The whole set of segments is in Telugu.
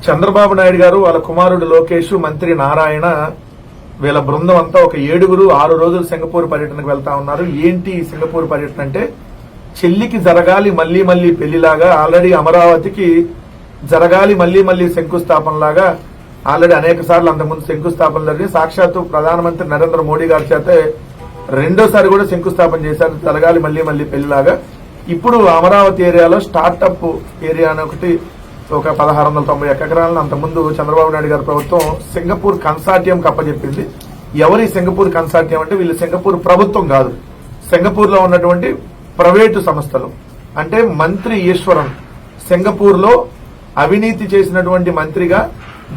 చంద్రబాబు నాయుడు గారు వాళ్ళ కుమారుడు లోకేష్, మంత్రి నారాయణ వీళ్ళ బృందం అంతా ఒక 6 రోజులు సింగపూర్ పర్యటనకు వెళ్తా ఉన్నారు. ఏంటి సింగపూర్ పర్యటన అంటే, చెల్లికి జరగాలి మళ్లీ మళ్లీ పెళ్లిలాగా, ఆల్రెడీ అమరావతికి జరగాలి మళ్లీ మళ్లీ శంకుస్థాపనలాగా ఆల్రెడీ అనేక సార్లు అంతకుముందు శంకుస్థాపన జరిగి సాక్షాత్తు ప్రధానమంత్రి నరేంద్ర మోడీ గారి చేత రెండోసారి కూడా శంకుస్థాపన చేశారు. జరగాలి మళ్లీ మళ్లీ పెళ్లిలాగా ఇప్పుడు అమరావతి ఏరియాలో స్టార్టప్ ఏరియా అని ఒకటి ఒక 1690 ఎకరాలను అంతకుముందు చంద్రబాబు నాయుడు గారి ప్రభుత్వం సింగపూర్ కన్సార్టియం అప్పచెప్పింది. ఎవరి సింగపూర్ కన్సార్టియం అంటే వీళ్ళు సింగపూర్ ప్రభుత్వం కాదు, సింగపూర్ లో ఉన్నటువంటి ప్రైవేటు సంస్థలు. అంటే మంత్రి ఈశ్వరన్ సింగపూర్ లో అవినీతి చేసినటువంటి మంత్రిగా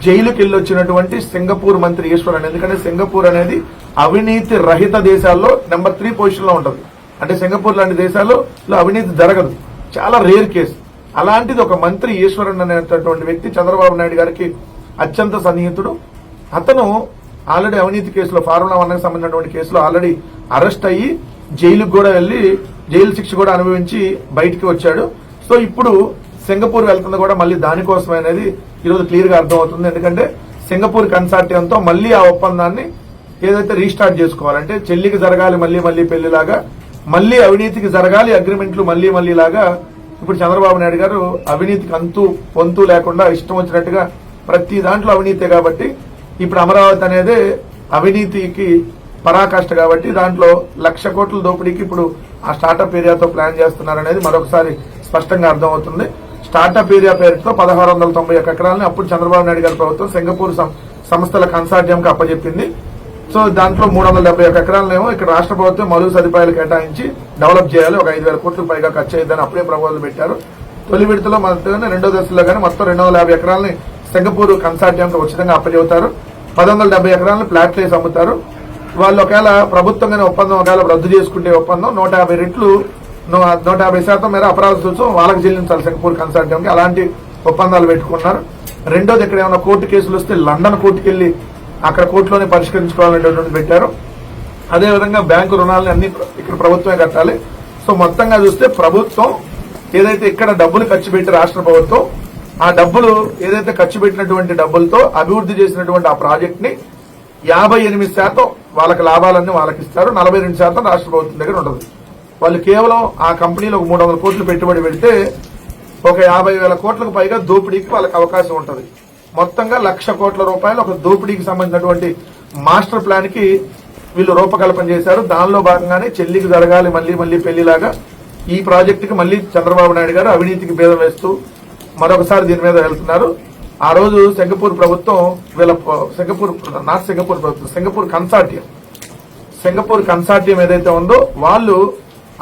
జైలుకి వెళ్ళొచ్చినటువంటి సింగపూర్ మంత్రి ఈశ్వరన్. ఎందుకంటే సింగపూర్ అనేది అవినీతి రహిత దేశాల్లో నెంబర్ 3 పొజిషన్ లో ఉంటుంది. అంటే సింగపూర్ లాంటి దేశాల్లో అవినీతి జరగదు, చాలా రేర్ కేసు. అలాంటిది ఒక మంత్రి ఈశ్వరన్ అనేటటువంటి వ్యక్తి చంద్రబాబు నాయుడు గారికి అత్యంత సన్నిహితుడు. అతను ఆల్రెడీ అవినీతి కేసులో ఫార్ములా 1కి సంబంధించినటువంటి కేసులో ఆల్రెడీ అరెస్ట్ అయ్యి జైలుకు కూడా వెళ్లి జైలు శిక్ష కూడా అనుభవించి బయటికి వచ్చాడు. సో ఇప్పుడు సింగపూర్ వెళ్తుంది కూడా మళ్ళీ దానికోసం అనేది ఈరోజు క్లియర్ గా అర్థమవుతుంది. ఎందుకంటే సింగపూర్ కన్సార్టియంతో మళ్లీ ఆ ఒప్పందాన్ని ఏదైతే రీస్టార్ట్ చేసుకోవాలంటే, చెల్లికి జరగాలి మళ్లీ మళ్లీ పెళ్లిలాగా, మళ్లీ అవినీతికి జరగాలి అగ్రిమెంట్లు మళ్లీ మళ్లీ లాగా ఇప్పుడు చంద్రబాబు నాయుడు గారు అవినీతికి అంతు పొంతు లేకుండా ఇష్టం వచ్చినట్టుగా ప్రతి దాంట్లో అవినీతే కాబట్టి ఇప్పుడు అమరావతి అనేది అవినీతికి పరాకాష్ట కాబట్టి దాంట్లో 1,00,000 కోట్ల దోపిడీకి ఇప్పుడు ఆ స్టార్టప్ ఏరియాతో ప్లాన్ చేస్తున్నారనేది మరొకసారి స్పష్టంగా అర్థమవుతుంది. స్టార్టప్ ఏరియా పేరుతో 1690 ఎకరాలని అప్పుడు చంద్రబాబు నాయుడు గారి ప్రభుత్వం సింగపూర్ సంస్థల కన్సార్టియంకి అప్పచెప్పింది. సో దాంట్లో 371 ఎకరాలనేమో ఇక్కడ రాష్ట్ర ప్రభుత్వం మౌలిక సదుపాయాలు కేటాయించి డెవలప్ చేయాలి, ఒక 5,000 కోట్లకు పైగా ఖర్చు అయ్యిందని అప్పుడే ప్రపోజల్ పెట్టారు. తొలి విడతలో రెండో దశలో కానీ మొత్తం 250 ఎకరాలని సింగపూర్ కన్సార్టియంకి ఉచితంగా అప్పచెబుతారు. 170 ఎకరాలను ప్లాట్లు వేసి అమ్ముతారు. వాళ్ళు ఒకవేళ ప్రభుత్వంగానే ఒప్పందం ఒకవేళ రద్దు చేసుకుంటే ఒప్పందం 150 రెట్లు 150% మేర అపరాధ రుసుము వాళ్ళకి చెల్లించాలి సింగపూర్ కన్సార్టియంకి. అలాంటి ఒప్పందాలు పెట్టుకున్నారు. రెండోది ఇక్కడ ఏమైనా కోర్టు కేసులు వస్తే లండన్ కోర్టుకు వెళ్లి అక్కడ కోర్టులోనే పరిష్కరించుకోవాలనేటువంటి పెట్టారు. అదేవిధంగా బ్యాంకు రుణాలని అన్ని ఇక్కడ ప్రభుత్వమే కట్టాలి. సో మొత్తంగా చూస్తే ప్రభుత్వం ఏదైతే ఇక్కడ డబ్బులు ఖర్చు పెట్టి రాష్ట్ర ప్రభుత్వం ఆ డబ్బులు ఏదైతే ఖర్చు పెట్టినటువంటి డబ్బులతో అభివృద్ధి చేసినటువంటి ఆ ప్రాజెక్ట్ ని 58% వాళ్ళకి లాభాలన్నీ వాళ్ళకి ఇస్తారు, 42% రాష్ట్ర ప్రభుత్వం దగ్గర ఉంటుంది. వాళ్ళు కేవలం ఆ కంపెనీలో 300 కోట్లు పెట్టుబడి పెడితే ఒక 50,000 కోట్లకు పైగా దోపిడీకి వాళ్ళకి అవకాశం ఉంటుంది. మొత్తంగా 1,00,000 కోట్ల రూపాయలు ఒక దోపిడీకి సంబంధించినటువంటి మాస్టర్ ప్లాన్ కి వీళ్ళు రూపకల్పన చేశారు. దానిలో భాగంగానే చెల్లికి జరగాలి మళ్లీ మళ్లీ పెళ్లిలాగా ఈ ప్రాజెక్టుకి మళ్లీ చంద్రబాబు నాయుడు గారు అవినీతికి భేదం వేస్తూ మరొకసారి దీని మీద వెళ్తున్నారు. ఆ రోజు సింగపూర్ ప్రభుత్వం వీళ్ళ సింగపూర్ కన్సార్టియం ఏదైతే ఉందో వాళ్ళు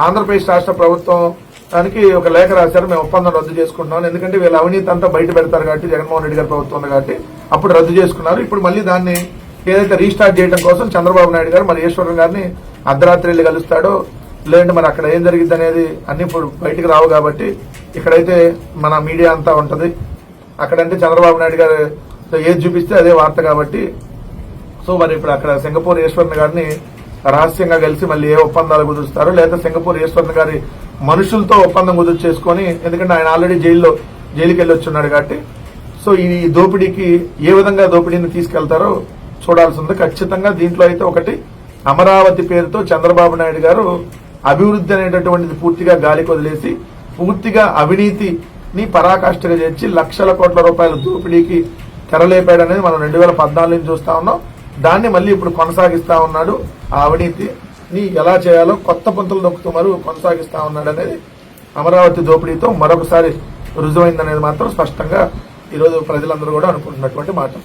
ఆంధ్రప్రదేశ్ రాష్ట్ర ప్రభుత్వానికి ఒక లేఖ రాశారు, మేము ఒప్పందం రద్దు చేసుకుంటున్నాం. ఎందుకంటే వీళ్ళ అవినీతి అంతా బయట పెడతారు కాబట్టి జగన్మోహన్ రెడ్డి గారి ప్రభుత్వం ఉంది కాబట్టి అప్పుడు రద్దు చేసుకున్నారు. ఇప్పుడు మళ్లీ దాన్ని ఏదైతే రీస్టార్ట్ చేయడం కోసం చంద్రబాబు నాయుడు గారు మరి ఈశ్వరన్ గారిని అర్ధరాత్రి వెళ్లి కలుస్తాడో లేదంటే మరి అక్కడ ఏం జరిగింది అనేది అన్ని ఇప్పుడు బయటకు రావు కాబట్టి ఇక్కడైతే మన మీడియా అంతా ఉంటది. అక్కడంటే చంద్రబాబు నాయుడు గారు ఏది చూపిస్తే అదే వార్త కాబట్టి సో మరి ఇప్పుడు అక్కడ సింగపూర్ ఈశ్వరన్ గారిని రహస్యంగా కలిసి మళ్ళీ ఏ ఒప్పందాలు కుదురుస్తారు, లేదా సింగపూర్ ఈశ్వరన్ గారి మనుషులతో ఒప్పందం కుదురు చేసుకుని, ఎందుకంటే ఆయన ఆల్రెడీ జైలుకి వెళ్ళి వచ్చున్నాడు కాబట్టి సో ఈ దోపిడీకి ఏ విధంగా దోపిడీని తీసుకెళ్తారో చూడాల్సి ఉంది. ఖచ్చితంగా దీంట్లో అయితే ఒకటి, అమరావతి పేరుతో చంద్రబాబు నాయుడు గారు అభివృద్ధి అనేటటువంటిది పూర్తిగా గాలికి వదిలేసి పూర్తిగా అవినీతిని పరాకాష్ఠగా చేర్చి 1,00,000 కోట్ల రూపాయల దోపిడీకి తెరలేపాడనేది మనం 2014 నుంచి చూస్తా ఉన్నాం. దాన్ని మళ్ళీ ఇప్పుడు కొనసాగిస్తా ఉన్నాడు. ఆ అవినీతిని ఎలా చేయాలో కొత్త పంతులు నొక్కుతూ మరి కొనసాగిస్తా ఉన్నాడు అనేది అమరావతి దోపిడీతో మరొకసారి రుజువైందనేది మాత్రం స్పష్టంగా ఈరోజు ప్రజలందరూ కూడా అనుకుంటున్నటువంటి మాట.